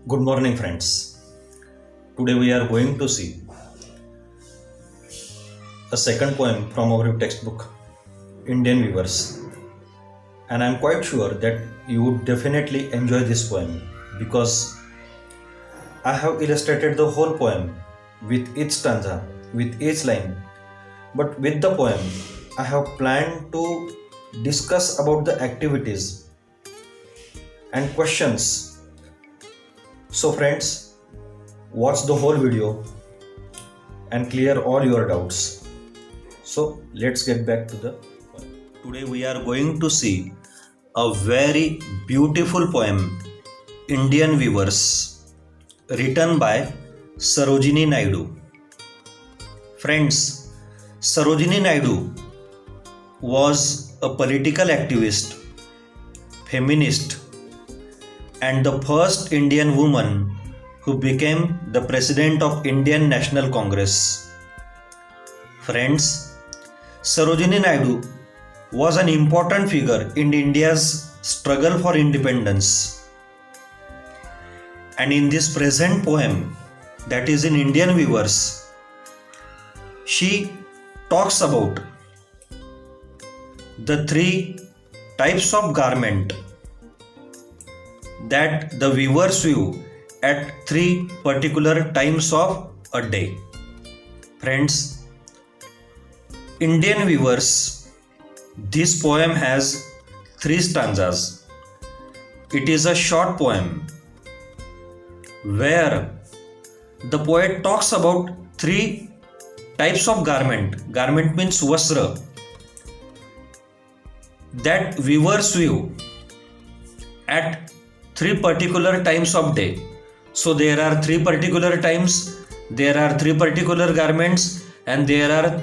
Good morning, friends. Today we are going to see a second poem from our textbook, Indian Weavers. And I'm quite sure that you would definitely enjoy this poem because I have illustrated the whole poem with each stanza, with each line. But with the poem, I have planned to discuss about the activities and questions. So, friends, watch the whole video and clear all your doubts. So let's get back to the poem. Today we are going to see a very beautiful poem, Indian Weavers, written by Sarojini Naidu. Friends, Sarojini Naidu was a political activist, feminist, and the first Indian woman who became the president of Indian National Congress. Friends, Sarojini Naidu was an important figure in India's struggle for independence. And in this present poem, that is in Indian Weavers, she talks about the three types of garment that the weavers weave at three particular times of a day. Friends, Indian Weavers, this poem has three stanzas. It is a short poem where the poet talks about three types of garment. Garment means vastra that weavers weave at three particular times of day. So there are three particular times, there are three particular garments, and there are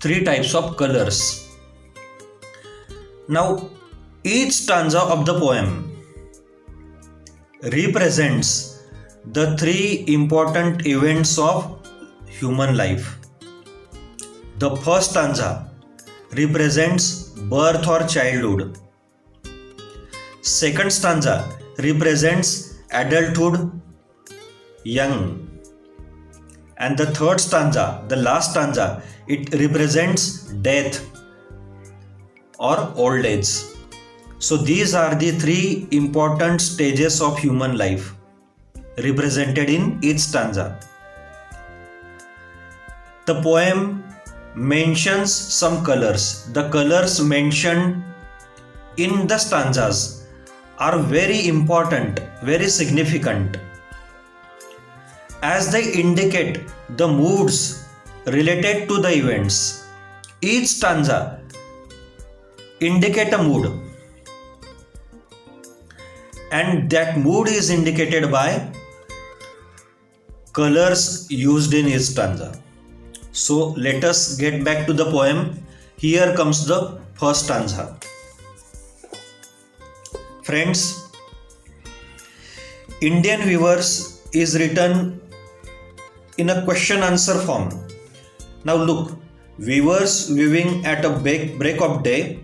three types of colors. Now each stanza of the poem represents the three important events of human life. The first stanza represents birth or childhood. Second stanza represents adulthood, young. And the third stanza, the last stanza, it represents death or old age. So these are the three important stages of human life represented in each stanza. The poem mentions some colors. The colors mentioned in the stanzas are very important, very significant, as they indicate the moods related to the events. Each stanza indicate a mood, and that mood is indicated by colors used in each stanza. So let us get back to the poem. Here comes the first stanza. Friends, Indian Weavers is written in a question answer form. Now look, weavers weaving at a break of day.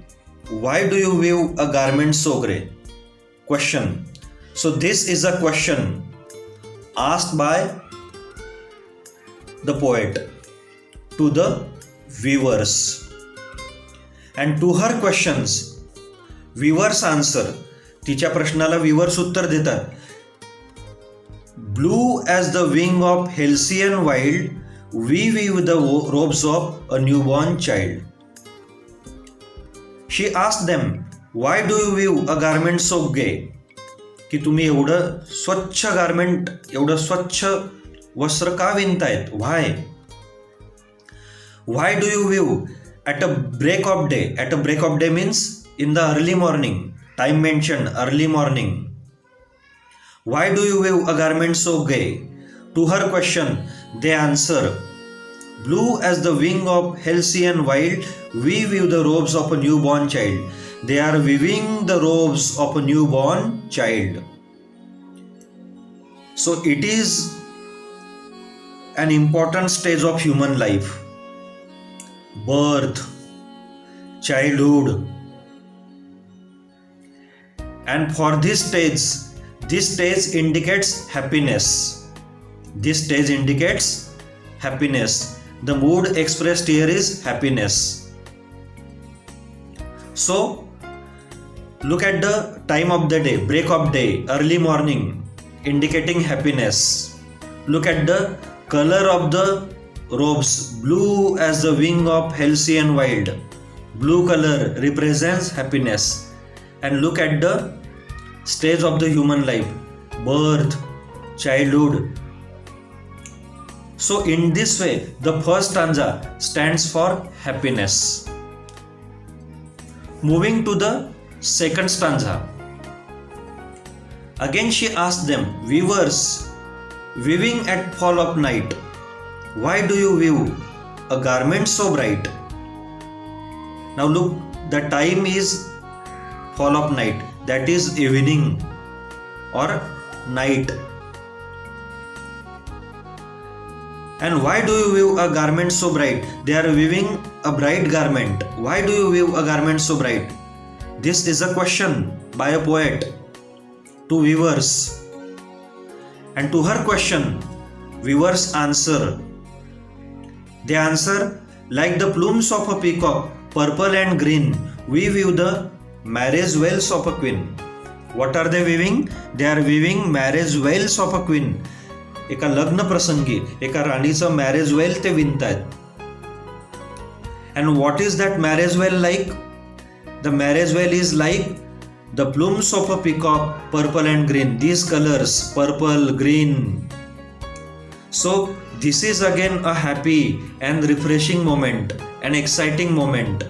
Why do you weave a garment so grey? Question. So this is a question asked by the poet to the weavers. And to her questions, weavers answer. तिच्या प्रश्नाला weavers उत्तर देतात. Blue as the wing of Halcyon wild, we weave the robes of a newborn child. She asked them, why do you weave a garment so gay? की तुम्ही एवढं स्वच्छ garment, एवढं स्वच्छ वस्त्र का विणतायत? Why? Why do you weave at a break of day? At a break of day means in the early morning. Time mentioned, early morning. Why do you weave a garment so gay? To her question, they answer, blue as the wing of Halcyon wild, we weave the robes of a newborn child. They are weaving the robes of a newborn child. So it is an important stage of human life. Birth, childhood. And for this stage, This stage indicates happiness. This stage indicates happiness. The mood expressed here is happiness. So, look at the time of the day, break of day, early morning, indicating happiness. Look at the color of the robes, blue as the wing of Halcyon Wild. Blue color represents happiness. And look at the stage of the human life, birth, childhood. So in this way, the first stanza stands for happiness. Moving to the second stanza. Again she asked them, weavers, weaving at fall of night, why do you weave a garment so bright? Now look, the time is fall of night, that is evening or night. And why do you weave a garment so bright? They are weaving a bright garment. Why do you weave a garment so bright? This is a question by a poet to weavers. And to her question, weavers answer. They answer, like the plumes of a peacock, purple and green, we weave the marriage veils of a queen. What are they weaving? They are weaving marriage veils of a queen. एका लग्न प्रसंगी एका राणीचं marriage well ते विणतायत. And what is that marriage veil like? The marriage veil is like the plumes of a peacock, purple and green. These colors, purple, green. So this is again a happy and refreshing moment, an exciting moment.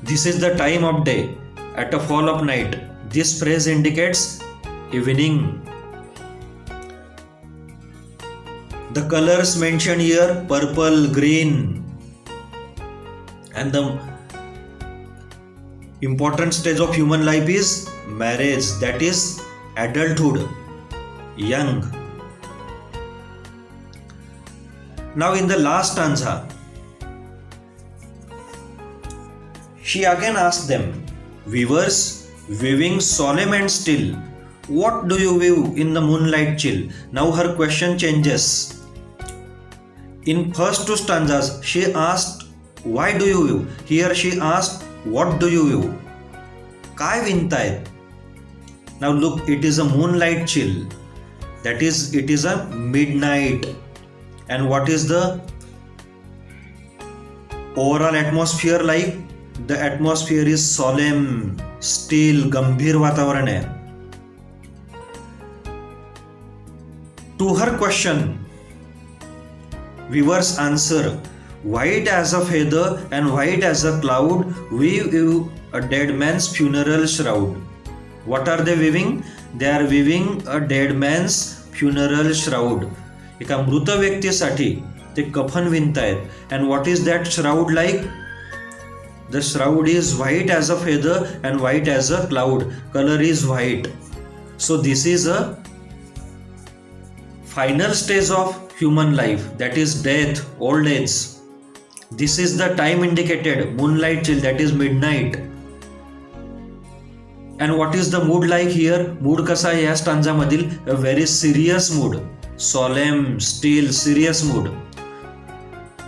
This is the time of day at a fall of night. This phrase indicates evening. The colors mentioned here, purple, green. And the important stage of human life is marriage, that is adulthood, young. Now in the last stanza, she again asked them, weavers, weaving solemn and still, what do you weave in the moonlight chill? Now her question changes. In first two stanzas, she asked, why do you weave? Here she asked, what do you weave? Kai विणतायत? Now look, it is a moonlight chill. That is, it is a midnight. And what is the overall atmosphere like? The atmosphere is solemn, still, गंभीर वातावरण है. To her question, weavers answer, white as a feather and white as a cloud, we weave a dead man's funeral shroud. What are they weaving? They are weaving a dead man's funeral shroud. एका मृत व्यक्तीसाठी ते कफन विणतायत. And what is that shroud like? The shroud is white as a feather and white as a cloud. Color is white. So this is a final stage of human life, that is death, old age. This is the time indicated, moonlight chill, that is midnight. And what is the mood like here? Mood कसा आहे या stanza मधील? A very serious mood, solemn, still, serious mood.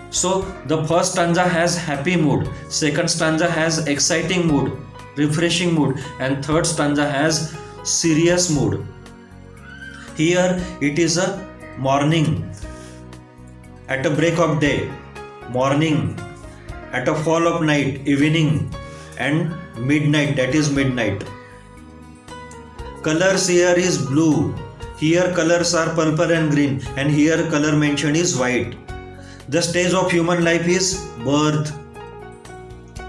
So the first stanza has happy mood, second stanza has exciting mood, refreshing mood, and third stanza has serious mood. Here it is a morning, at a break of day, morning, at a fall of night, evening, and midnight, that is midnight. Colors here is blue, here colors are purple and green, and here color mentioned is white. The stage of human life is birth,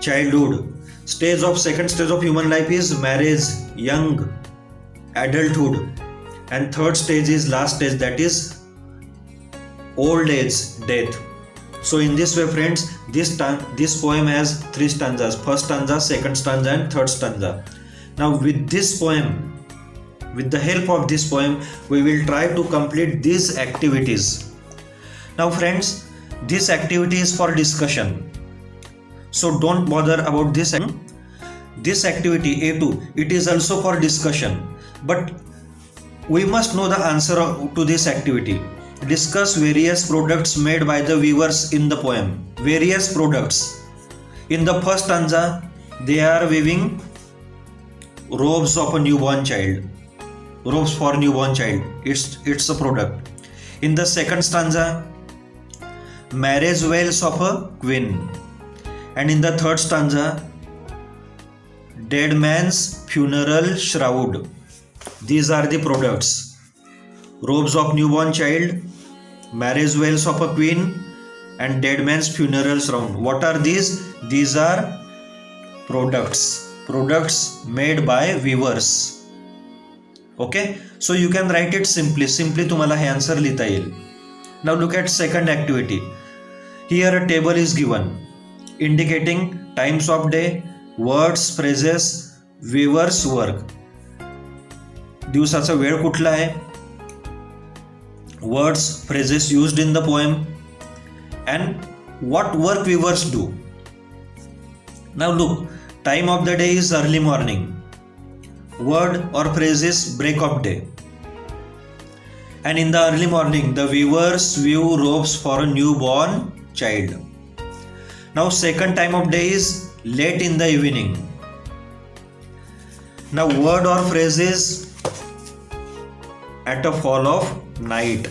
childhood. Second stage of human life is marriage, young, adulthood. And third stage is last stage, that is old age, death. So in this way, friends, this poem has three stanzas: first stanza, second stanza, and third stanza. Now with this poem, with the help of this poem, we will try to complete these activities. Now friends, this activity is for discussion, so don't bother about this. This activity A2, it is also for discussion, but We must know the answer to this activity. Discuss various products made by the weavers in the poem. Various products. In the first stanza, they are weaving robes of a newborn child. Robes for newborn child. It's a product. In the second stanza, marriage veils of a queen. And in the third stanza, dead man's funeral shroud. These are the products. Robes of newborn child, marriage veils of a queen, and dead man's funeral shroud. What are these? These are products. Products made by weavers. Okay, so you can write it simply तुम्हाला हे answer लिहिता येईल. Now look at second activity. Here a table is given indicating times of day, words, phrases, weavers work. दिवसाचा वेळ कुठला आहे, words, phrases used in the poem, and what work weavers do. Now look, time of the day is early morning. Word or phrase is break of day. And in the early morning, the weavers weave robes for a newborn child. Now second time of day is late in the evening. Now word or phrase is at a fall of night.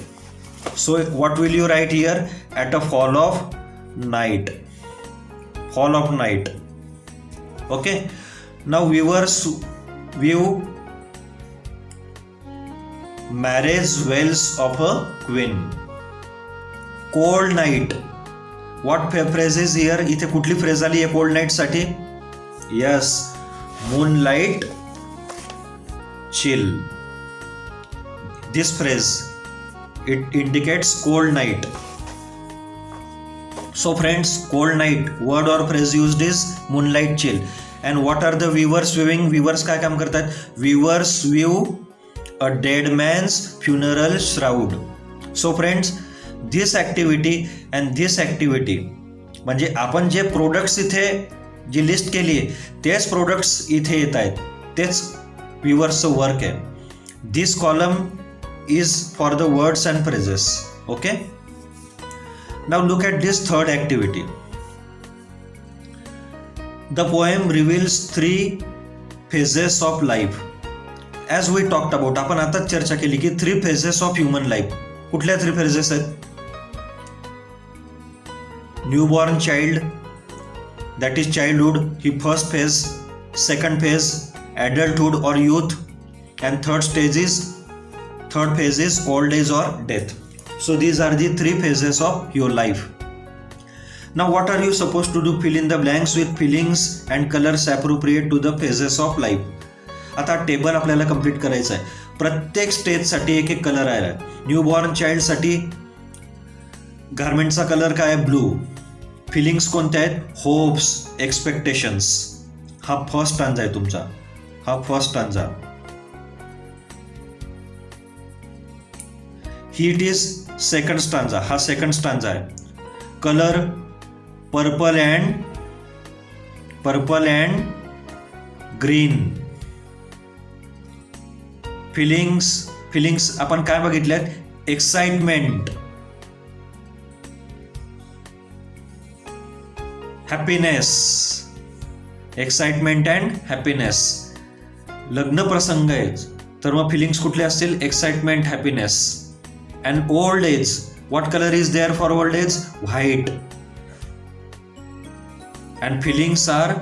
So what will you write here? At a fall of night. Fall of night. Okay. Now weavers weave marriage veils of a queen. Cold night. What phrase is here? इथे कुठली phrase आली आहे cold night साठी? Yes, moonlight chill. This phrase, it indicates cold night. So friends, cold night, word or phrase used is moonlight chill. And what are the weavers weaving? Weavers काय काम करतात? Weavers weave a dead man's funeral shroud. So friends, this activity and this activity म्हणजे आपण जे products इथे जी list केली आहे तेच products इथे येत आहेत, तेच weaversचं वर्क आहे. This column is for the words and phrases. Okay. Now look at this third activity. The poem reveals 3 phases of life. As we talked about, आपण आता चर्चा केली की 3 phases of human life. कुठल्या 3 phases आहेत? Newborn child, that is childhood, he first phase. Second phase, adulthood or youth, and third phase is old age or death. So these are the 3 phases of your life. Now what are you supposed to do? Fill in the blanks with feelings and colors appropriate to the phases of life. आता table आपल्याला complete करायचं आहे. प्रत्येक स्टेजसाठी एक एक colour आहे. Newborn चाइल्डसाठी गार्मेंटचा colour काय आहे? ब्लू. फिलिंग्स कोणत्या आहेत? Hopes, expectations. हा फर्स्ट स्टांजा आहे तुमचा. हा first stanza. It is second stanza. हा सेकंड स्टांजा आहे. Colour purple and green. Feelings आपण काय बघितल्यात? Excitement, happiness. Excitement and happiness. लग्न प्रसंग आहे तर मग फिलिंग्स कुठले असतील? Excitement, happiness. And old age, what color is there for old age? White. And feelings are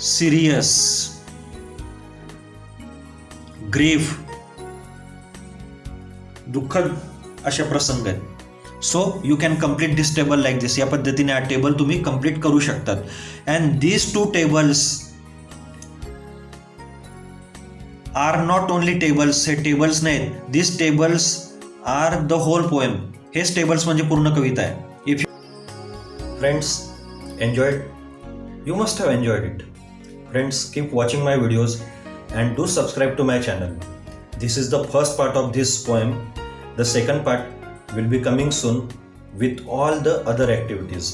serious, grief, दुःखद अशा प्रसंग आहेत. So you can complete this table like this. या पद्धतीने हा टेबल तुम्ही कम्प्लीट करू शकतात. And these 2 tables are not only tables. हे टेबल्स नाहीत. This tables are the whole poem. हेच टेबल्स म्हणजे पूर्ण कविता आहे. If friends enjoyed, you must have enjoyed it. Friends, keep watching my videos and do subscribe to my channel. This is the first part of this poem. The second part will be coming soon with all the other activities.